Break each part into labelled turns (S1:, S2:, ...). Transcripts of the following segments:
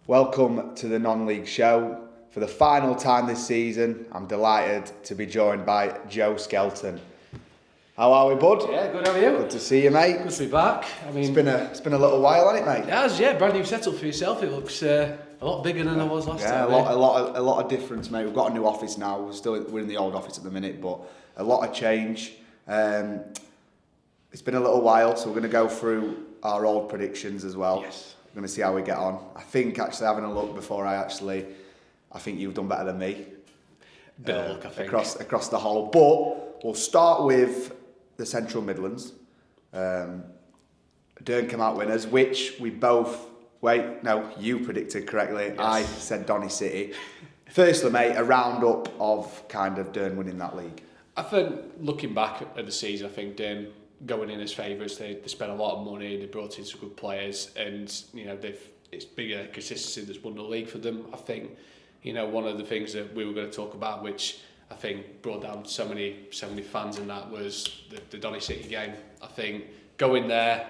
S1: Welcome to the non-league show. For the final time this season, I'm delighted to be joined by Joe Skelton. How are we, bud?
S2: Yeah, good. How are you?
S1: Good to see you, mate.
S2: Good to be back.
S1: It's been a little while, hasn't it, mate?
S2: It has, yeah. Brand new setup for yourself. It looks a lot bigger than it was last time.
S1: Yeah, a lot of difference, mate. We've got a new office now. We're in the old office at the minute, but a lot of change. It's been a little while, so we're going to go through our old predictions as well.
S2: Yes.
S1: We're going to see how we get on. I think actually having a look before I think you've done better than me.
S2: Bit of luck, I think.
S1: Across the whole. But we'll start with the Central Midlands. Dern came out winners, which we both... you predicted correctly. Yes. I said Donny City. Firstly, mate, a roundup of kind of Dern winning that league.
S2: I think, looking back at the season, I think Dern going in as favourites. They spent a lot of money, they brought in some good players, and it's bigger consistency that's won the league for them. I think one of the things that we were going to talk about, which I think brought down so many fans, and that was the Donny City game. I think going there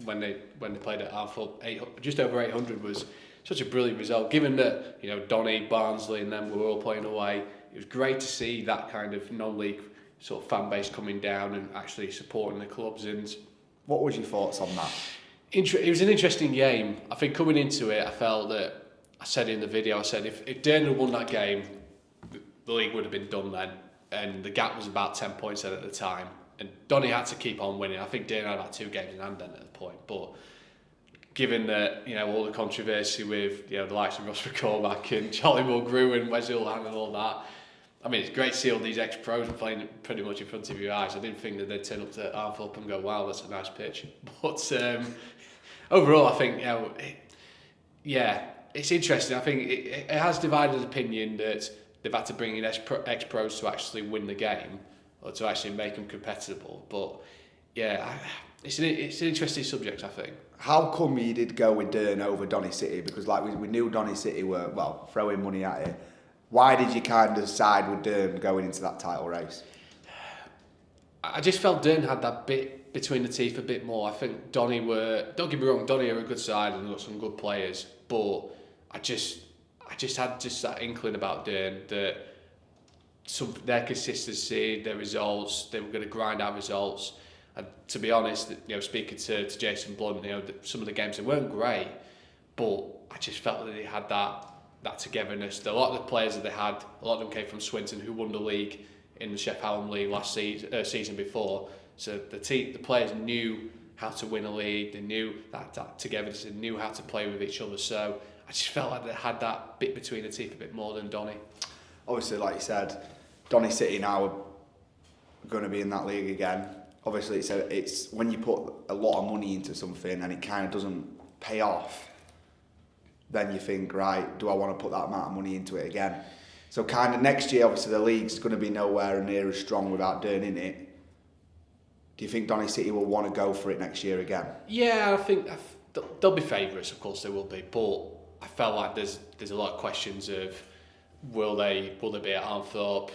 S2: when they played at Anfield, just over 800 was such a brilliant result. Given that Donny, Barnsley, and them were all playing away, it was great to see that kind of non-league sort of fan base coming down and actually supporting the clubs. And
S1: what was your thoughts on that?
S2: It was an interesting game. I think coming into it, I felt that, I said in the video, if Dern had won that game, the league would have been done then, and the gap was about 10 points then at the time, and Donny had to keep on winning. I think Dern had about 2 games in hand then at the point, but given that all the controversy with the likes of Ross McCormack and Charlie Mulgrew and Wesley Ullhan and all that, I mean, it's great to see all these ex-pros playing pretty much in front of your eyes. I didn't think that they'd turn up to Anfield and go, wow, that's a nice pitch. But overall, I think, it's interesting. I think it has divided opinion that they've had to bring in ex-pros to actually win the game or to actually make them competitive. But, it's an interesting subject, I think.
S1: How come you did go with Dern over Donny City? Because we knew Donny City were, throwing money at it. Why did you kind of side with Dern going into that title race?
S2: I just felt Dern had that bit between the teeth a bit more. I think Donny don't get me wrong, Donny are a good side and they've got some good players, but I just had that inkling about Dern that their consistency, their results, they were going to grind out results. And to be honest, speaking to Jason Blunt, some of the games, they weren't great, but I just felt that they had that togetherness. A lot of the players that they had, a lot of them came from Swinton, who won the league in the Chef Hallam League last season before. So the players knew how to win a league. They knew that togetherness. They knew how to play with each other. So I just felt like they had that bit between the teeth a bit more than Donny.
S1: Obviously, like you said, Donny City now are going to be in that league again. Obviously, it's when you put a lot of money into something and it kind of doesn't pay off, then you think, right, do I want to put that amount of money into it again? So kind of next year, obviously the league's going to be nowhere near as strong without Dern in it. Do you think Donny City will want to go for it next year again? Yeah,
S2: I think they'll be favourites, of course they will be, but I felt like there's a lot of questions of will they be at Anfield?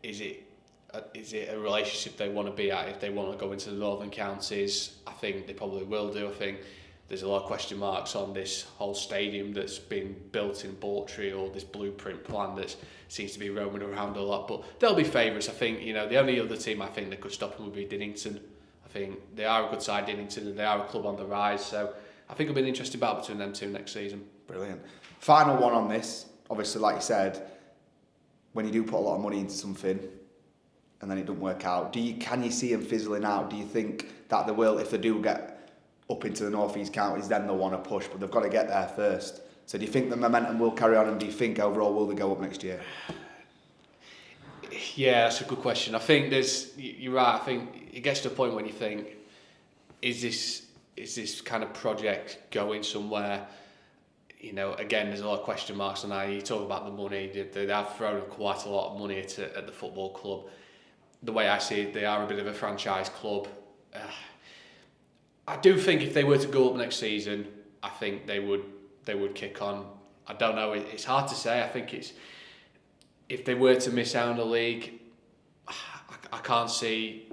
S2: Is it a relationship they want to be at if they want to go into the northern counties? I think they probably will do. I think there's a lot of question marks on this whole stadium that's been built in Bawtry, or this blueprint plan that seems to be roaming around a lot. But they'll be favourites. I think the only other team I think that could stop them would be Dinnington. I think they are a good side, Dinnington, and they are a club on the rise. So I think it'll be an interesting battle between them two next season.
S1: Brilliant. Final one on this. Obviously, like you said, when you do put a lot of money into something and then it doesn't work out, can you see them fizzling out? Do you think that they will, if they do get up into the North East counties, then they'll want to push, but they've got to get there first? So do you think the momentum will carry on, and do you think overall will they go up next year?
S2: Yeah, that's a good question. I think you're right. I think it gets to a point when you think, is this kind of project going somewhere? Again, there's a lot of question marks on that. You talk about the money, they have thrown quite a lot of money at the football club. The way I see it, they are a bit of a franchise club. I do think if they were to go up next season, I think they would kick on. I don't know. It's hard to say. I think if they were to miss out on the league, I can't see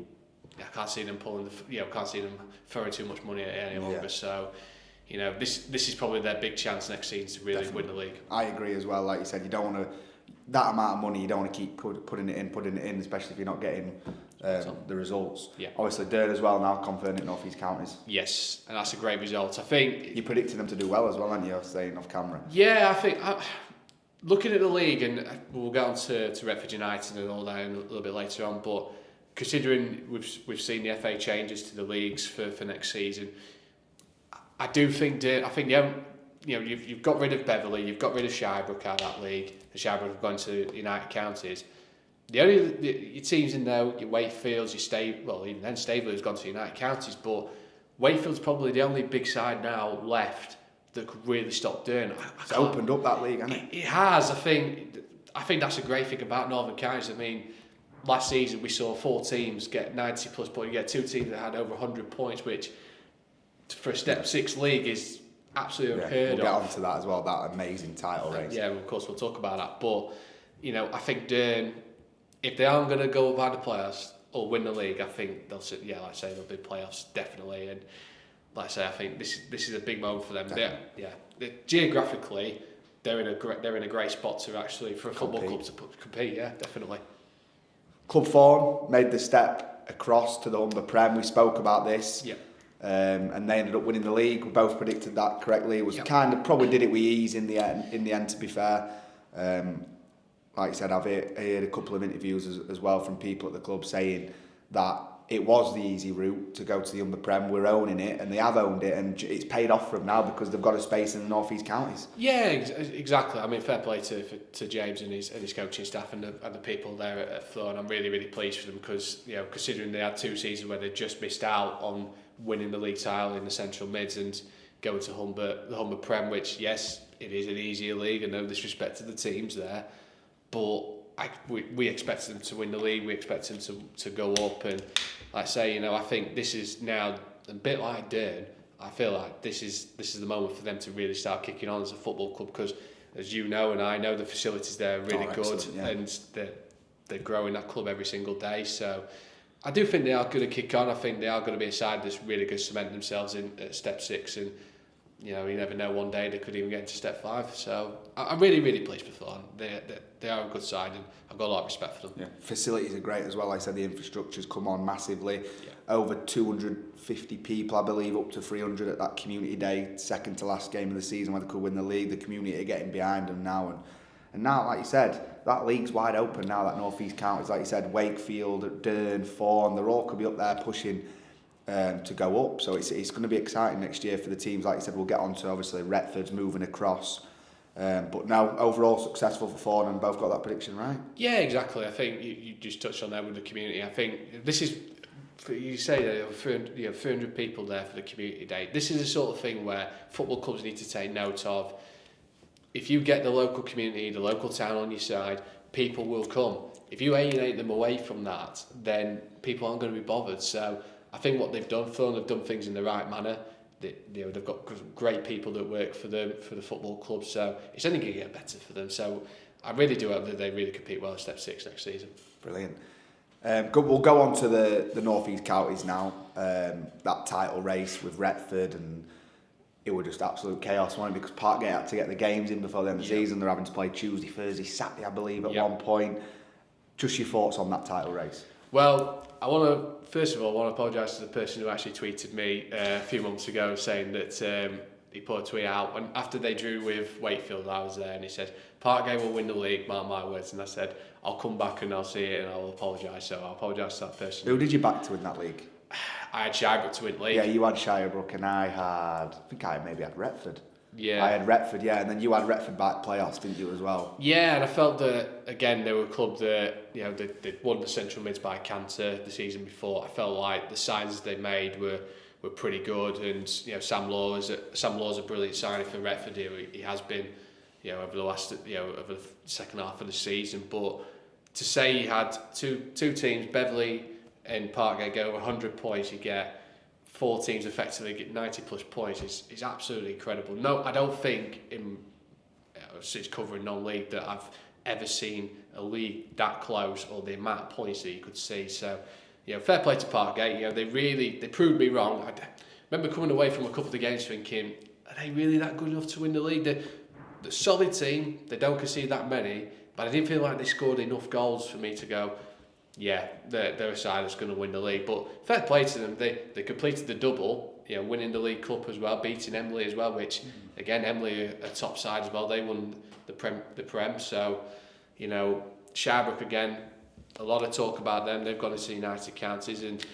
S2: them pulling. Can't see them throwing too much money at it any longer. Yeah. So, you know, this is probably their big chance next season to really win the league.
S1: I agree as well. Like you said, you don't want to that amount of money. You don't want to keep putting it in, especially if you're not getting the results.
S2: Yeah.
S1: Obviously, Durn as well now confirmed at North East Counties.
S2: Yes, and that's a great result. I think
S1: you predicted them to do well as well, aren't you? Saying off camera.
S2: Yeah, I think. Looking at the league, and we'll get on to Retford United and all that a little bit later on, but considering we've seen the FA changes to the leagues for next season, I do think you've got rid of Beverley, you've got rid of Shirebrook out of that league. The Shirebrook have gone to United Counties. The only your teams in there, your Wakefields, even then Staveley has gone to United Counties, but Wakefield's probably the only big side now left that could really stop Durn.
S1: It's opened up that league, hasn't it?
S2: It has. I think that's a great thing about Northern Counties. I mean, last season we saw 4 teams get 90 plus points. You get 2 teams that had over 100 points, which for a Step 6 league is absolutely unheard of.
S1: We'll get on to that as well, that amazing title race.
S2: Yeah, of course we'll talk about that. But, you know, I think Durn, if they aren't going to go by the playoffs or win the league, I think they'll sit, like I say, they'll be playoffs, definitely. And like I say, I think this is a big moment for them. Geographically, they're in a great spot to actually, for a football club to compete, yeah, definitely.
S1: Club Fawn made the step across to the Humber Prem. We spoke about this.
S2: Yeah.
S1: And they ended up winning the league. We both predicted that correctly. It was kind of probably did it with ease in the end. To be fair, like I said, I've heard a couple of interviews as well from people at the club saying that it was the easy route to go to the Humber Prem. We're owning it, and they have owned it, and it's paid off for them now because they've got a space in the North East Counties. Yeah,
S2: exactly. I mean, fair play to James and his coaching staff and the people there at Thorn. I'm really, really pleased for them because, you know, considering they had 2 seasons where they just missed out on winning the league title in the Central Mids and going to the Humber Prem, which, yes, it is an easier league, and no disrespect to the teams there, but we expected them to win the league, we expected them to go up, and like I say, you know, I think this is now a bit like Durn. I feel like this is the moment for them to really start kicking on as a football club because, as you know and I know, the facilities there are really good, and they're growing that club every single day. So I do think they are going to kick on. I think they are going to be a side that's really going to cement themselves in at Step 6, and you know, you never know, one day they could even get into Step 5. So I'm really, really pleased with Thorn. They are a good side, and I've got a lot of respect for them.
S1: Yeah, facilities are great as well. Like I said, the infrastructure's come on massively.
S2: Yeah.
S1: Over 250 people, I believe, up to 300 at that community day, second to last game of the season where they could win the league. The community are getting behind them now, and now, like you said, that league's wide open now. That North East Counties, like you said, Wakefield, Durn, Fawn, they're all could be up there pushing to go up. So it's going to be exciting next year for the teams. Like you said, we'll get on to obviously Retford's moving across. But now overall successful for Fawn, and both got that prediction right.
S2: Yeah, exactly. I think you just touched on that with the community. I think this is, you say that you have 300 people there for the community day. This is the sort of thing where football clubs need to take note of. If you get the local community, the local town on your side, people will come. If you alienate them away from that, then people aren't going to be bothered. So I think what they've done, they've done things in the right manner. They've got great people that work for them, for the football club. So it's only going to get better for them. So I really do hope that they really compete well at Step 6 next season.
S1: Brilliant. We'll go on to the North East Counties now. That title race with Retford, and it was just absolute chaos, wasn't it? Because Parkgate had to get the games in before the end of the season. They're having to play Tuesday, Thursday, Saturday, I believe, at one point. Just your thoughts on that title race?
S2: Well, first of all, I want to apologise to the person who actually tweeted me a few months ago saying that he put a tweet out when after they drew with Wakefield. I was there, and he said Parkgate will win the league, mark my words. And I said I'll come back and I'll see it and I'll apologise. So I'll apologise to that person.
S1: Who did you back to win that league?
S2: I had Shirebrook to win the league.
S1: Yeah, you had Shirebrook, and I think I maybe had Retford.
S2: Yeah.
S1: I had Retford, yeah, and then you had Retford back playoffs, didn't you, as well?
S2: Yeah, and I felt that, again, they were a club that, you know, they won the Central Mids by canter the season before. I felt like the signs they made were pretty good, and, you know, Sam Law's a brilliant signing for Retford. He has been, you know, over the last, you know, over the second half of the season. But to say you had two teams, Beverley and Parkgate, go over 100 points, you get 4 teams effectively get 90 plus points is absolutely incredible. No, I don't think since covering non-league that I've ever seen a league that close, or the amount of points that you could see. So, you know, fair play to Parkgate. You know, they proved me wrong. I remember coming away from a couple of the games thinking, are they really that good enough to win the league? They're a solid team. They don't concede that many, but I didn't feel like they scored enough goals for me to go, yeah, they're a side that's going to win the league. But fair play to them. They completed the double, winning the League Cup as well, beating Emily as well, which, again, Emily are a top side as well. They won the Prem. So, Shirebrook, again, a lot of talk about them. They've gone into United Counties, and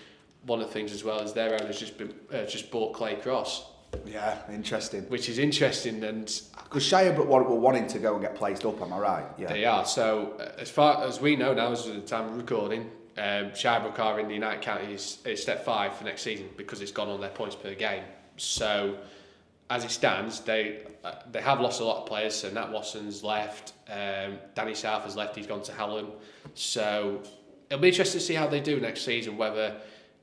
S2: one of the things as well is their owner's just bought Clay Cross.
S1: Yeah, interesting.
S2: Which is interesting, and
S1: because Shirebrook were wanting to go and get placed up, am I right? Yeah.
S2: They are. So as far as we know now, as of the time of recording, Shirebrook are in the United Counties step 5 for next season because it's gone on their points per game. So as it stands, they have lost a lot of players. So Nat Watson's left, Danny South has left. He's gone to Hallam. So it'll be interesting to see how they do next season, whether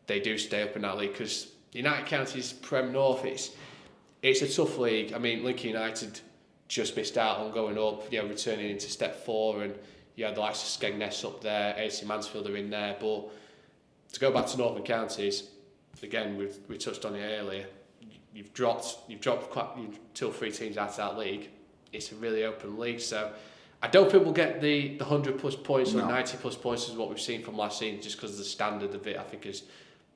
S2: they do stay up in that league, because United Counties Prem North, it's a tough league. I mean, Lincoln United just missed out on going up, returning into step 4, and the likes of Skegness up there, AC Mansfield are in there. But to go back to Northern Counties, again, we touched on it earlier. You've dropped quite 2 or 3 teams out of that league. It's a really open league, so I don't think we'll get the 100 plus points or 90 plus points as what we've seen from last season, just because the standard of it, I think, is,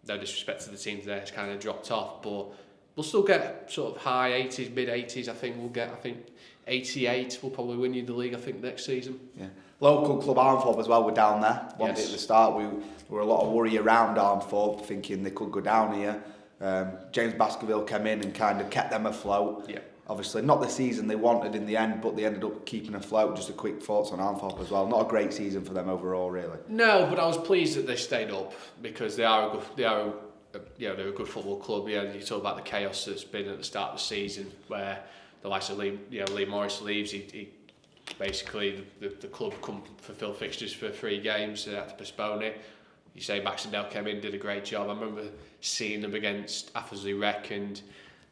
S2: no disrespect to the teams there, it's kind of dropped off. But we'll still get sort of high 80s, mid 80s. I think 88 will probably win you the league, I think, next season. Yeah.
S1: Local club Armthorpe as well were down there. Wanted
S2: Yes.
S1: at the start. There were a lot of worry around Armthorpe, thinking they could go down here. James Baskerville came in and kind of kept them afloat.
S2: Yeah.
S1: Obviously, not the season they wanted in the end, but they ended up keeping afloat. Just a quick thoughts on Armthorpe as well. Not a great season for them overall, really.
S2: No, but I was pleased that they stayed up, because they're a good football club. You talk about the chaos that's been at the start of the season, where the likes of Lee Morris leaves. He basically the club couldn't fulfil fixtures for 3 games, so they had to postpone it. You say Baxendale came in, did a great job. I remember seeing them against Affersley Rec, and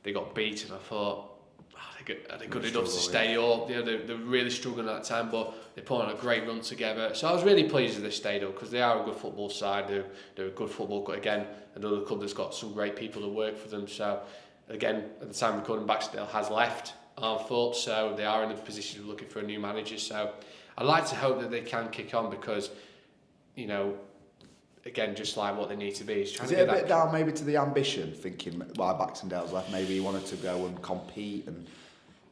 S2: they got beaten. I thought, are they good enough to stay up? They're really struggling at that time, but they put on a great run together. So I was really pleased that they stayed up, because they are a good football side. They're a good football club. Again, another club that's got some great people that work for them. So again, at the time of recording, Baxendale has left Armthorpe, so they are in a position of looking for a new manager. So I'd like to hope that they can kick on, because, again, just like what they need to be is trying
S1: Is
S2: to
S1: it
S2: get
S1: a bit down maybe to the ambition, thinking why Baxendale's left? Maybe he wanted to go and compete, and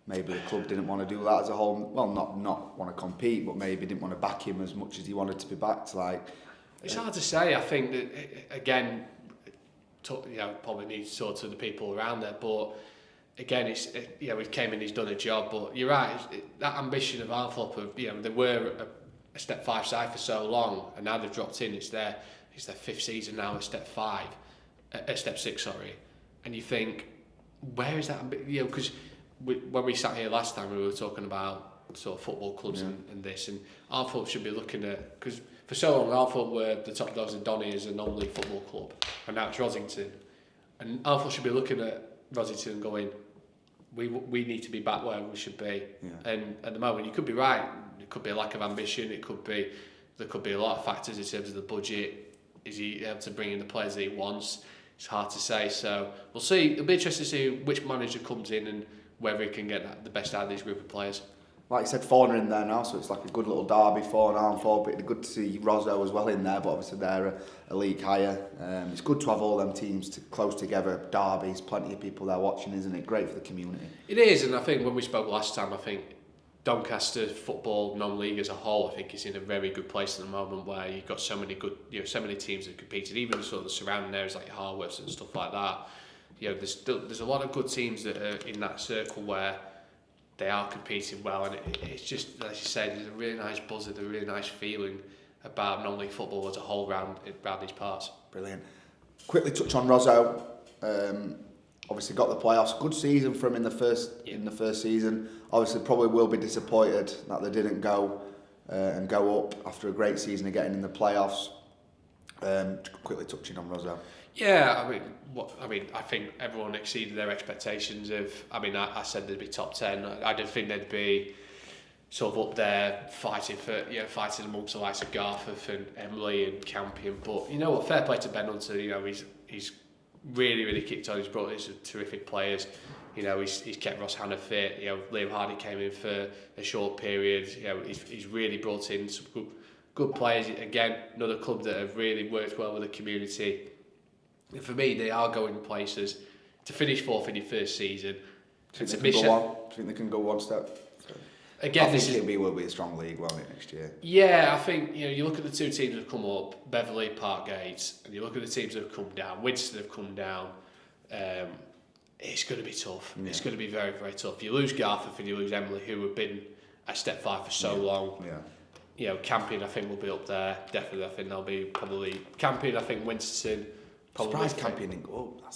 S1: maybe the club didn't want to do that as a whole. Well, not want to compete, but maybe didn't want to back him as much as he wanted to be backed.
S2: It's hard to say. I think that, again, probably need to talk to the people around there, but again, he came in, he's done a job. But you're right, that ambition of Armthorpe, they were a step 5 side for so long, and now they've dropped in. It's their 5th season now at step 6, sorry. And you think, where is that? Because when we sat here last time, we were talking about sort of football clubs and this, and Armthorpe should be looking at, because for so long Armthorpe were the top dogs in Donny as a non-league football club, and now it's Rosington, and Armthorpe should be looking at Rosington and going, we need to be back where we should be. And at the moment, you could be right. It could be a lack of ambition. There could be a lot of factors in terms of the budget. Is he able to bring in the players that he wants? It's hard to say. So we'll see. It'll be interesting to see which manager comes in and whether he can get the best out of these group of players.
S1: Like you said, Fawn are in there now, so it's like a good little derby, Fawn, Armthorpe. It'd be good to see Rosso as well in there, but obviously they're a league higher. It's good to have all them teams close together, derbies, plenty of people there watching, isn't it? Great for the community.
S2: It is, and I think when we spoke last time, I think Doncaster football non-league as a whole, I think is in a very good place at the moment, where you've got so many good, so many teams that have competed, even sort of the surrounding areas like Harworths and stuff like that. There's a lot of good teams that are in that circle where they are competing well, and it's just, as you said, there's a really nice buzz, a really nice feeling about non-league football as a whole round these parts.
S1: Brilliant. Quickly touch on Rosso. Obviously got the playoffs. Good season for him in the first season. Obviously probably will be disappointed that they didn't go and go up after a great season of getting in the playoffs. Quickly touching on Rosso.
S2: Yeah, I think everyone exceeded their expectations I said they'd be top 10. I didn't think they'd be sort of up there fighting amongst the likes of Garforth and Emily and Campion. But you know what, fair play to Ben Hunter. He's really, really kicked on. He's brought in some terrific players. You know, he's kept Ross Hannah fit. You know, Liam Hardy came in for a short period. You know, he's really brought in some good players. Again, another club that have really worked well with the community. And for me, they are going places. To finish fourth in your first season.
S1: Do you think they can go one step?
S2: Again,
S1: I think will be a strong league, won't it, next year?
S2: Yeah, I think you look at the two teams that have come up, Beverley, Parkgate, and you look at the teams that have come down. Winston have come down. It's going to be tough. Yeah. It's going to be very, very tough. You lose Garforth and you lose Emily, who have been at step 5 for so long.
S1: Yeah.
S2: You know, Campion, I think, will be up there. Definitely, I think they'll be probably Campion. I think Winston.
S1: Surprised Campion didn't go up.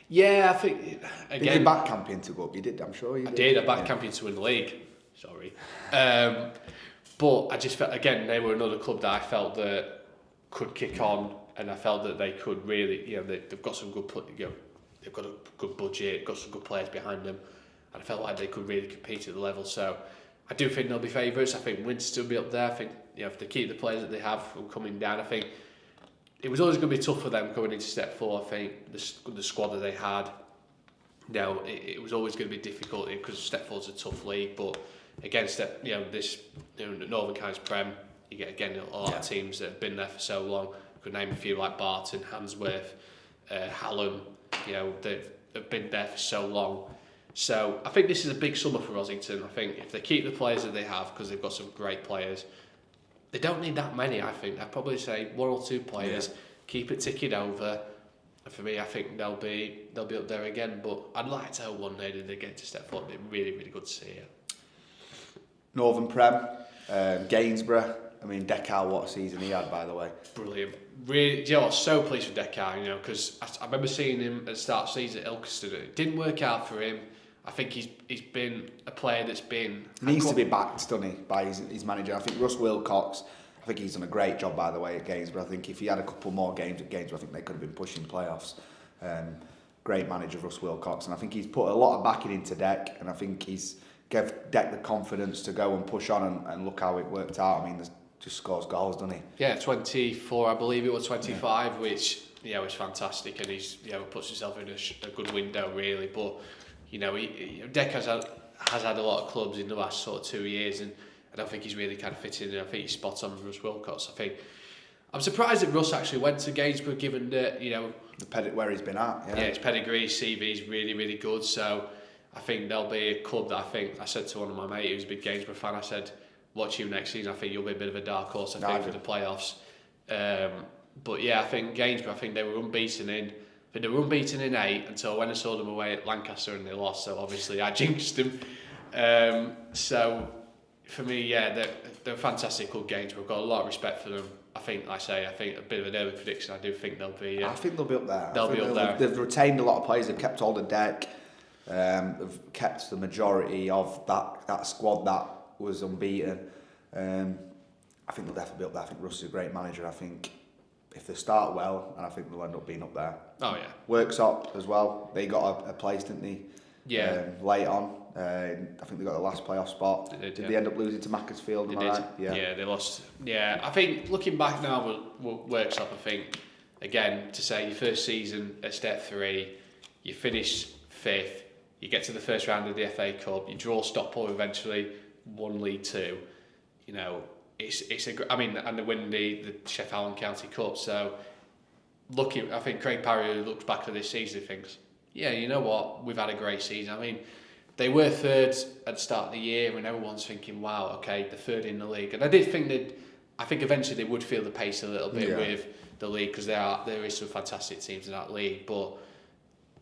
S2: Yeah, I think again.
S1: Did you back Campion to go up? You did, I'm sure you did.
S2: I backed Campion to win the league. Sorry, but I just felt again they were another club that I felt that could kick on, and I felt that they could really, they've got some good, they've got a good budget, got some good players behind them, and I felt like they could really compete at the level. So I do think they'll be favourites. I think Winston will be up there. I think if they keep the players that they have from coming down, I think it was always going to be tough for them going into step 4. I think the squad that they had. Now it was always going to be difficult because step 4 is a tough league, but against Northern Kynes Prem, you get again a lot of teams that have been there for so long. I could name a few like Barton, Handsworth, Hallam. They have been there for so long. So I think this is a big summer for Rossington. I think if they keep the players that they have, because they've got some great players, they don't need that many. I think I'd probably say 1 or 2 players, keep it ticking over. And for me, I think they'll be up there again. But I'd like to hope one day that they get to step 4. It'd be really, really good to see it.
S1: Northern Prem, Gainsborough. I mean, Decal, what a season he had, by the way.
S2: Brilliant. Really, I was so pleased with Decal, because I remember seeing him at the start of the season at Ilkeston. It didn't work out for him. I think he's been a player that's been...
S1: Needs to be backed, doesn't he, by his manager. I think Russ Wilcox, I think he's done a great job, by the way, at Gainsborough. I think if he had a couple more games at Gainsborough, I think they could have been pushing playoffs. Great manager, Russ Wilcox. And I think he's put a lot of backing into Deck, and I think he's gave Deck the confidence to go and push on and look how it worked out. I mean, just scores goals, doesn't he?
S2: Yeah, 24, I believe it was 25, which was fantastic, and he's puts himself in a good window really. But Deck has had a lot of clubs in the last sort of 2 years, and I don't think he's really kind of fitting in. I think he's spot on with Russ Wilcox. I'm surprised that Russ actually went to Gainsborough, given that
S1: where he's been at. Yeah,
S2: his pedigree, his CV is really, really good. So I think there'll be a club that I said to one of my mates who's a big Gainsborough fan, I said, watch you next season, I think you'll be a bit of a dark horse, for the playoffs. But yeah, I think Gainsborough, they were unbeaten in 8 until when I saw them away at Lancaster and they lost, so obviously I jinxed them. So for me, they're a fantastic club, Gainsborough. I've got a lot of respect for them. I think a bit of an early prediction, I do think they'll be...
S1: I think they'll be up there.
S2: They'll be up there.
S1: They've retained a lot of players, they've kept hold of Deck. They've kept the majority of that squad that was unbeaten. I think they'll definitely be up there. I think Russ is a great manager. I think if they start well, and I think they'll end up being up there.
S2: Oh yeah.
S1: Worksop as well. They got a place, didn't they?
S2: Yeah.
S1: Late on. I think they got the last playoff spot.
S2: They did.
S1: They end up losing to Macclesfield?
S2: They did.
S1: Right?
S2: Yeah, they lost. Yeah, I think looking back now, Worksop. I think again to say your first season at step 3, you finish 5th. You get to the first round of the FA Cup. You draw Stockport eventually, won League 2. And they win the Sheffield Hallam County Cup. So, I think Craig Parry looks back at this season and thinks, yeah, you know what, we've had a great season. I mean, they were 3rd at the start of the year, and everyone's thinking, wow, okay, they're 3rd in the league. And I think eventually they would feel the pace a little bit with the league, because there is some fantastic teams in that league, but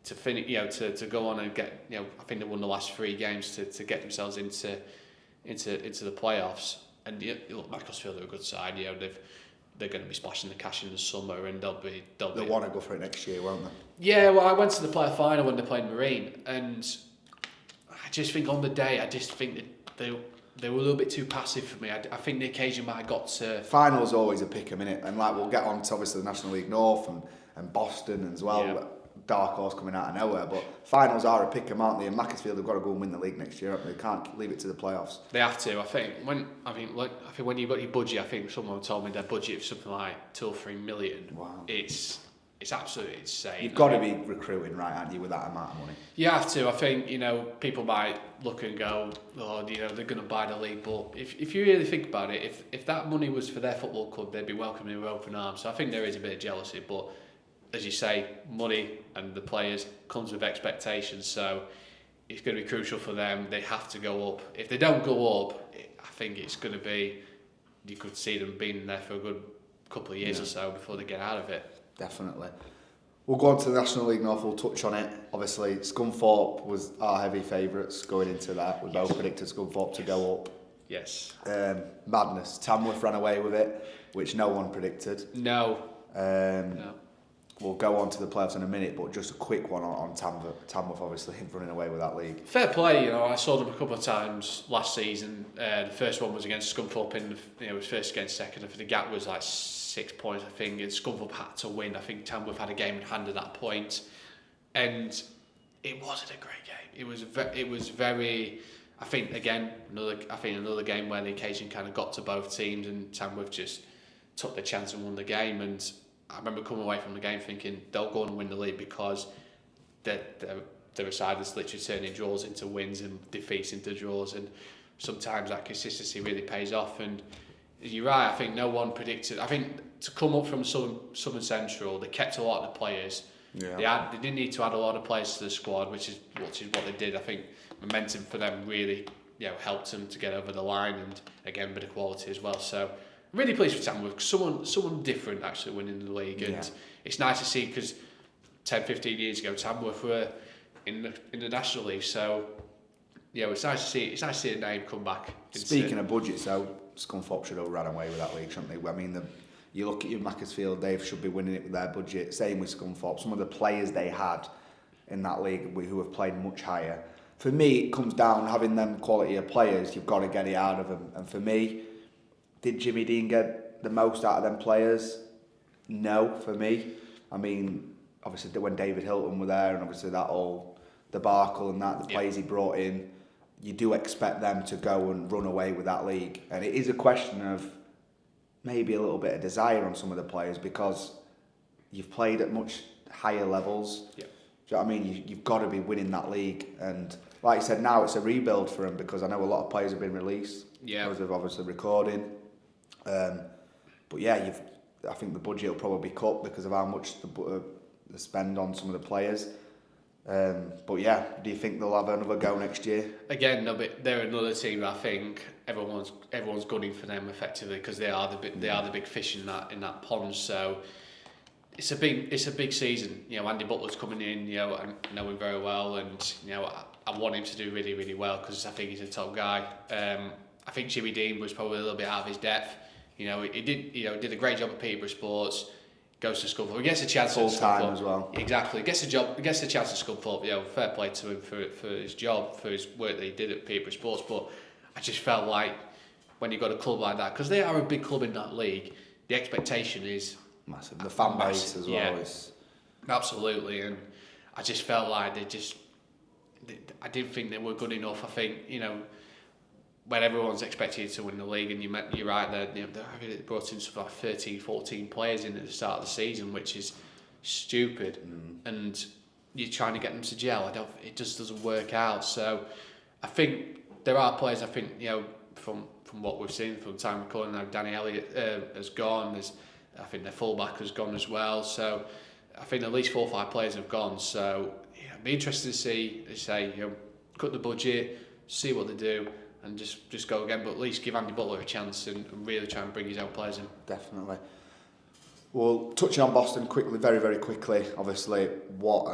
S2: to finish, to go on and get, I think they won the last 3 games to get themselves into the playoffs. And look, Macclesfield are a good side. They're going to be splashing the cash in the summer, and they'll
S1: want to go for it next year, won't they?
S2: Yeah, well, I went to the player final when they played Marine, and I just think on the day, they were a little bit too passive for me. I think the occasion might have got to...
S1: Final's always a pick a minute, and we'll get on to obviously the National League North and Boston as well. Yeah. Dark horse coming out of nowhere, but finals are a pick 'em, aren't they? And Macclesfield have got to go and win the league next year, haven't they? They can't leave it to the playoffs.
S2: They have to. I think when you've got your budget, I think someone told me their budget of something like 2 or 3 million.
S1: Wow.
S2: It's it's absolutely insane.
S1: You've got to be recruiting, right, aren't you, with that amount of money?
S2: You have to. I think, people might look and go, oh, they're going to buy the league. But if you really think about it, if that money was for their football club, they'd be welcoming with open arms. So I think there is a bit of jealousy. But as you say, money and the players comes with expectations. So it's going to be crucial for them. They have to go up. If they don't go up, I think it's going to be, you could see them being there for a good couple of years or so before they get out of it.
S1: Definitely. We'll go on to the National League North, we'll touch on it. Obviously, Scunthorpe was our heavy favourites going into that. We both predicted Scunthorpe to go up.
S2: Yes.
S1: Madness. Tamworth ran away with it, which no one predicted.
S2: No.
S1: No. We'll go on to the playoffs in a minute, but just a quick one on Tamworth. Tamworth obviously running away with that league.
S2: Fair play, I saw them a couple of times last season. The first one was against Scunthorpe, it was first against second. I think the gap was like 6 points, I think, and Scunthorpe had to win. I think Tamworth had a game in hand at that point, and it wasn't a great game. It was very. I think again another game where the occasion kind of got to both teams, and Tamworth just took the chance and won the game. And I remember coming away from the game thinking they'll go and win the league because they're a side that's literally turning draws into wins and defeats into draws, and sometimes that consistency really pays off. And you're right, I think no one predicted. I think to come up from Southern Central, they kept a lot of the players. Yeah. They didn't need to add a lot of players to the squad, which is what they did. I think momentum for them really helped them to get over the line, and again, a bit of quality as well. So I'm really pleased with Tamworth. Someone different actually winning the league, and it's nice to see because 10-15 years ago Tamworth were in the National League. So it's nice to see. It's nice to see a name come back.
S1: Speaking of budgets, though, Scunthorpe should have ran away with that league, shouldn't they? I mean, you look at your Macclesfield, they should be winning it with their budget. Same with Scunthorpe. Some of the players they had in that league who have played much higher. For me, it comes down having them quality of players. You've got to get it out of them. And for me, did Jimmy Dean get the most out of them players? No, for me. I mean, obviously when David Hilton were there, and obviously that whole debacle and the players he brought in, you do expect them to go and run away with that league. And it is a question of maybe a little bit of desire on some of the players because you've played at much higher levels.
S2: Yeah.
S1: Do you know what I mean? You've got to be winning that league. And like I said, now it's a rebuild for them because I know a lot of players have been released because of obviously recording. But yeah, I think the budget will probably be cut because of how much the spend on some of the players. But yeah, do you think they'll have another go next year? Again,
S2: no, but they're another team. I think everyone's gunning for them effectively because they are the big fish in that pond. So it's a big season. Andy Butler's coming in. I know him very well, and I want him to do really, really well because I think he's a top guy. I think Jimmy Dean was probably a little bit out of his depth. He did a great job at Peterborough Sports. Goes to Scunthorpe. He gets a chance
S1: full time as well.
S2: Exactly. Gets a chance at Scunthorpe. Fair play to him for his job, for his work that he did at Peterborough Sports. But I just felt like when you got a club like that, because they are a big club in that league, the expectation is
S1: massive. The fan base as well is
S2: absolutely. And I just felt like I didn't think they were good enough. I think when everyone's expecting you to win the league, and you're right there, they brought in something like 13, 14 players in at the start of the season, which is stupid. And you're trying to get them to gel. It just doesn't work out. So I think there are players. I think from what we've seen from time recording now, Danny Elliott has gone. I think their fullback has gone as well. So I think at least 4 or 5 players have gone. So it'd be interesting to see. They say cut the budget, see what they do, and just go again, but at least give Andy Butler a chance and really try and bring his own players in.
S1: Definitely. Well, touching on Boston quickly, very, very quickly, obviously, what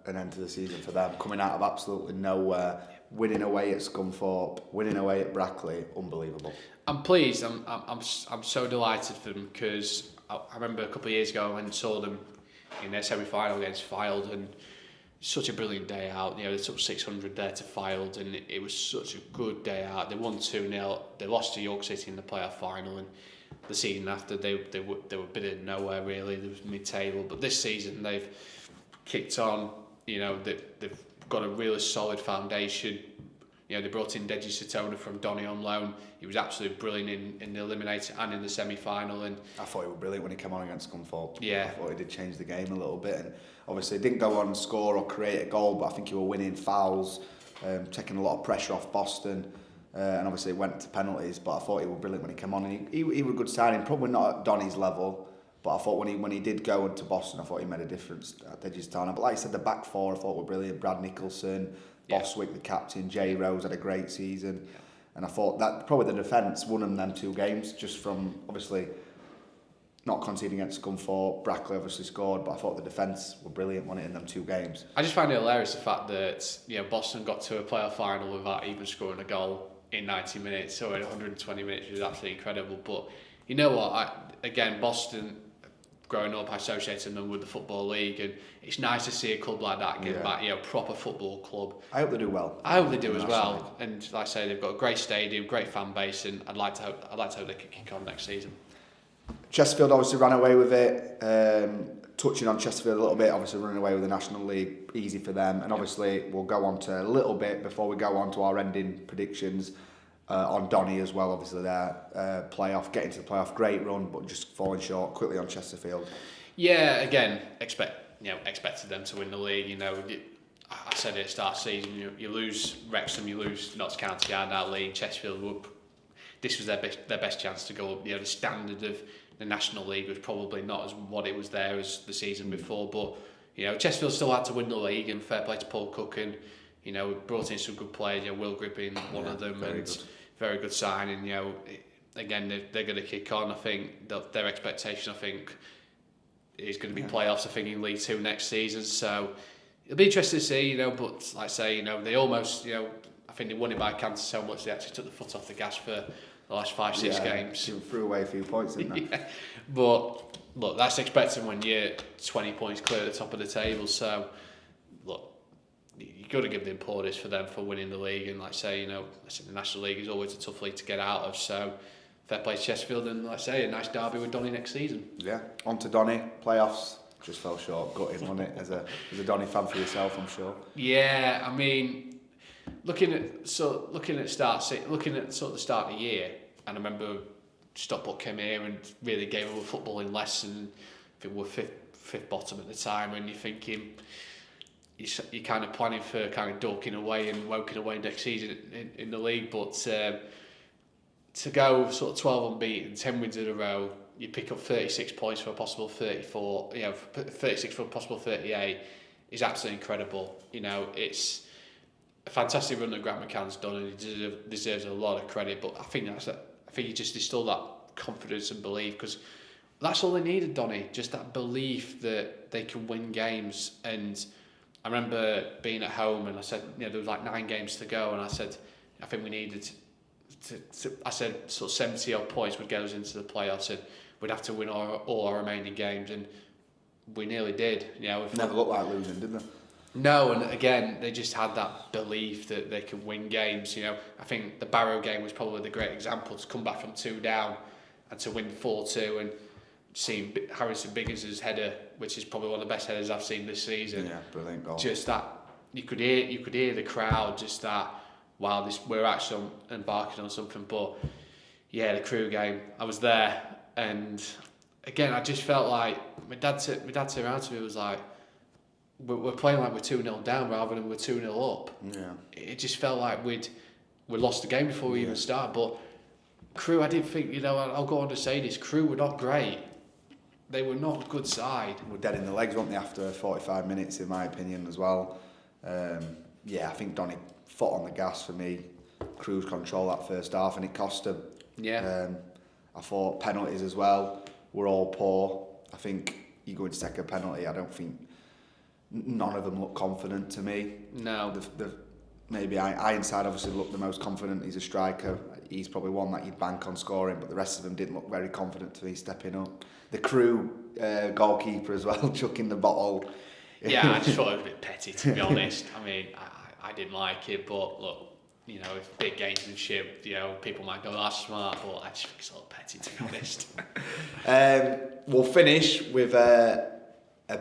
S1: an end to the season for them, coming out of absolutely nowhere, winning away at Scunthorpe, winning away at Brackley, unbelievable.
S2: I'm pleased, I'm so delighted for them, because I remember a couple of years ago I went and saw them in their semi-final against Fylde, and such a brilliant day out. They took 600 there to Fylde, and it was such a good day out. They won 2-0. They lost to York City in the playoff final, and the season after they were a bit of nowhere really. They was mid-table, but this season they've kicked on. They've got a really solid foundation. they brought in Deji Satona from Donny on loan. He was absolutely brilliant in the eliminator and in the semi-final. And
S1: I thought he was brilliant when he came on against Scunthorpe.
S2: Yeah.
S1: I thought he did change the game a little bit. And obviously, he didn't go on and score or create a goal, but I think he was winning fouls, taking a lot of pressure off Boston. And obviously, it went to penalties, but I thought he was brilliant when he came on. And he was a good signing, probably not at Donny's level. But I thought when he did go into Boston, I thought he made a difference at Deji's. But like I said, the back four I thought were brilliant. Brad Nicholson, Boswick, the captain, Jay Rose had a great season. And I thought that probably the defence won them 2 games, just from obviously not conceding against Scunthorpe. Brackley obviously scored, but I thought the defence were brilliant, won it in them 2 games.
S2: I just find it hilarious the fact that Boston got to a playoff final without even scoring a goal in 90 minutes or in 120 minutes, which was absolutely incredible. But you know what? Again, Boston, growing up, I associated them with the Football League, and it's nice to see a club like that get back, proper football club.
S1: I hope they do well.
S2: I hope they do as well. And like I say, they've got a great stadium, great fan base, and I'd like to hope they can kick on next season.
S1: Chesterfield obviously ran away with it. Touching on Chesterfield a little bit, obviously running away with the National League, easy for them. And obviously we'll go on to a little bit before we go on to our ending predictions on Donny as well. Obviously their getting to the playoff, great run, but just falling short quickly on Chesterfield.
S2: Yeah, again, expected them to win the league. I said it at the start of the season. You lose Wrexham, you lose Notts County out of that league. Chesterfield this was their best chance to go up. The standard of the National League was probably not as what it was there as the season before, but Chesterfield still had to win the league, and fair play to Paul Cook, and brought in some good players. Will Grip being one of them, very good signing. Again, they're going to kick on. I think their expectation, is going to be playoffs. I think in League 2 next season. So it'll be interesting to see. But like I say, they almost, I think they won it by cancer so much they actually took the foot off the gas for the last 5-6 games.
S1: You threw away a few points, didn't they?
S2: But look, that's expected when you're 20 points clear at the top of the table. So look, you've got to give the importance for them for winning the league. And like I say, the National League is always a tough league to get out of. So fair play to Chesterfield, and like I say, a nice derby with Donny next season. Yeah,
S1: on to Donny, playoffs. Just fell short, gutted, wasn't it? As a Donny fan for yourself, I'm sure.
S2: Yeah, I mean, looking at sort of the start of the year, and I remember Stockport came here and really gave us a footballing lesson. I think we were fifth bottom at the time, and you're thinking you're kind of planning for kind of dorking away and woking away next season in the league, but to go sort of 12 unbeaten, 10 wins in a row, you pick up 36 points for a possible 34, 36 for a possible 38 is absolutely incredible. It's a fantastic run that Grant McCann's done, and he deserves a lot of credit. But I think he just instilled that confidence and belief, because that's all they needed, Donny, just that belief that they can win games. And I remember being at home, and I said, there was like 9 games to go, and I said, I think we needed I said sort of 70 odd points would get us into the playoffs, and we'd have to win all our remaining games, and we nearly did.
S1: Never looked like losing, did they?
S2: No, and again, they just had that belief that they could win games. I think the Barrow game was probably the great example, to come back from 2 down and to win 4-2, and seeing Harrison Biggins' header, which is probably one of the best headers I've seen this season.
S1: Yeah, brilliant goal.
S2: Just that you could hear the crowd, just that. Wow, we're actually embarking on something. But yeah, the Crewe game, I was there, and again, I just felt like my dad turned around to me and was like, we're playing like we're 2-0 down rather than we're 2-0 up.
S1: Yeah.
S2: It just felt like we lost the game before we even started. But Crewe, I didn't think, I'll go on to say this, Crewe were not great. They were not a good side.
S1: We're dead in the legs, weren't they, after 45 minutes, in my opinion, as well. I think Donny foot on the gas for me. Crewe's control that first half, and it cost them.
S2: Yeah.
S1: I thought penalties as well were all poor. I think you go into take a penalty, I don't think none of them look confident to me.
S2: No.
S1: Maybe Ironside obviously looked the most confident. He's a striker. He's probably one that you'd bank on scoring, but the rest of them didn't look very confident to me stepping up. The Crewe goalkeeper as well, chucking the bottle.
S2: Yeah, I just thought it was a bit petty, to be honest. I mean, I didn't like it, but look, if big games and shit, people might go, that's smart, but I just think it's a little petty, to be honest.
S1: We'll finish with a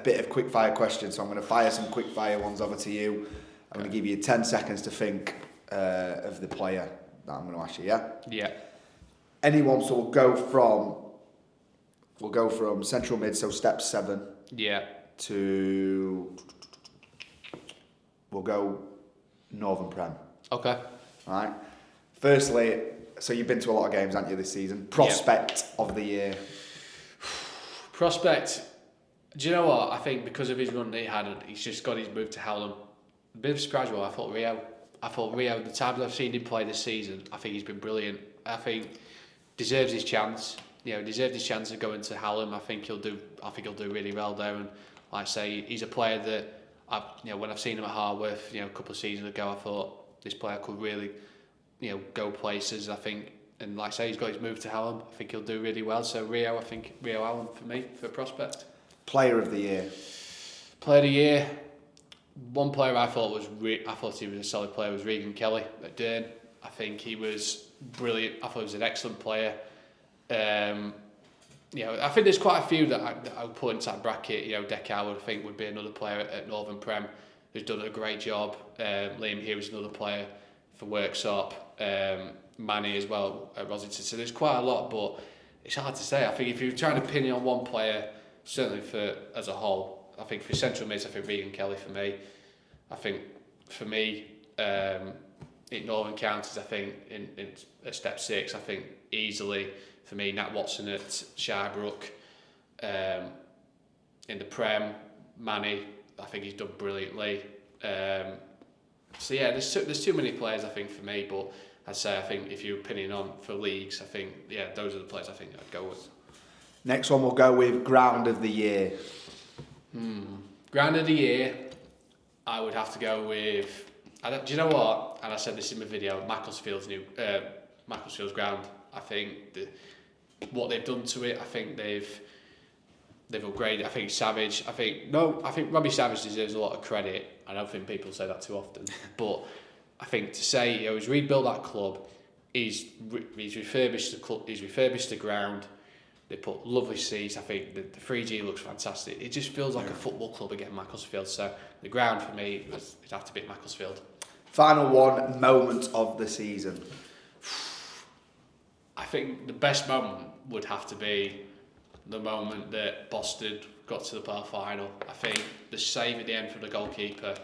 S1: bit of quick-fire questions, so I'm going to fire some quick-fire ones over to you. I'm going to give you 10 seconds to think of the player that I'm going to ask you. Yeah.
S2: Yeah.
S1: Anyone. So we'll go from central mid. So step 7.
S2: Yeah.
S1: To we'll go Northern Prem.
S2: Okay.
S1: All right. Firstly, so you've been to a lot of games, haven't you, this season? Prospect of the year.
S2: Prospect. Do you know what? I think because of his run that he had, he's just got his move to Hallam. A bit of a surprise. I thought Rio. The times I've seen him play this season, I think he's been brilliant. I think deserves his chance. Deserved his chance of going to Hallam. I think he'll do really well there. And like I say, he's a player that when I've seen him at Harworth, a couple of seasons ago, I thought this player could really, go places. I think, and like I say, he's got his move to Hallam. I think he'll do really well. So Rio Hallam for me for Prospect.
S1: Player of the year.
S2: Player of the year. One player I thought he was a solid player was Regan Kelly at Dearn. I think he was brilliant. I thought he was an excellent player. I think there's quite a few that I would put into that bracket. Deckhour, I think, would be another player at Northern Prem who's done a great job. Liam Hughes, another player for Worksop. Manny as well at Rosington. So there's quite a lot, but it's hard to say. I think if you're trying to pin it on one player, certainly for as a whole, I think for central mids, I think Regan Kelly for me. I think for me, in Northern Counties, I think in at step 6, I think easily for me, Nat Watson at Shirebrook. In the Prem, Manny, I think he's done brilliantly. There's too many players I think for me, but I'd say I think if you're pinning on for leagues, I think those are the players I think I'd go with.
S1: Next one we'll go with ground of the year.
S2: Ground of the year, I would have to go with. Do you know what? And I said this in my video. Macclesfield's ground. I think what they've done to it. I think they've upgraded. I think Savage. I think Robbie Savage deserves a lot of credit. I don't think people say that too often, but I think to say he's rebuilt that club, he's refurbished the club. He's refurbished the ground. They put lovely seats. I think the 3G looks fantastic. It just feels like a football club again, Macclesfield. So the ground for me it'd have to be Macclesfield.
S1: Final one, moment of the season.
S2: I think the best moment would have to be the moment that Boston got to the playoff final. I think the save at the end for the goalkeeper,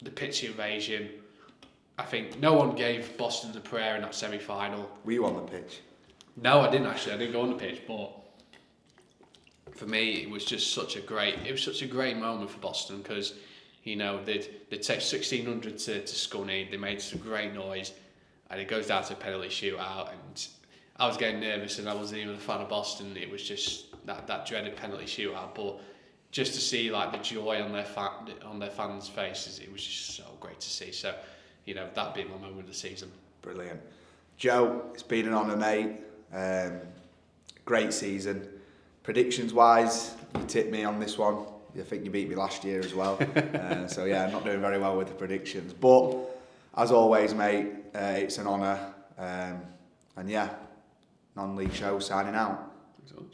S2: the pitch invasion. I think no one gave Boston the prayer in that semi-final.
S1: Were you on the pitch?
S2: No, I didn't actually. I didn't go on the pitch, but for me, it was just such a great moment for Boston because they'd take 1,600 to Scunny. They made some great noise, and it goes down to a penalty shootout. And I was getting nervous, and I wasn't even a fan of Boston. It was just that dreaded penalty shootout, but just to see like the joy on their fans' faces, it was just so great to see. So, that'd be my moment of the season.
S1: Brilliant, Joe. It's been an honour, mate. Great season. Predictions wise, you tipped me on this one. I think you beat me last year as well. So yeah, I'm not doing very well with the predictions. But as always, mate, it's an honour. And yeah, non-league show signing out.
S2: Thanks so much.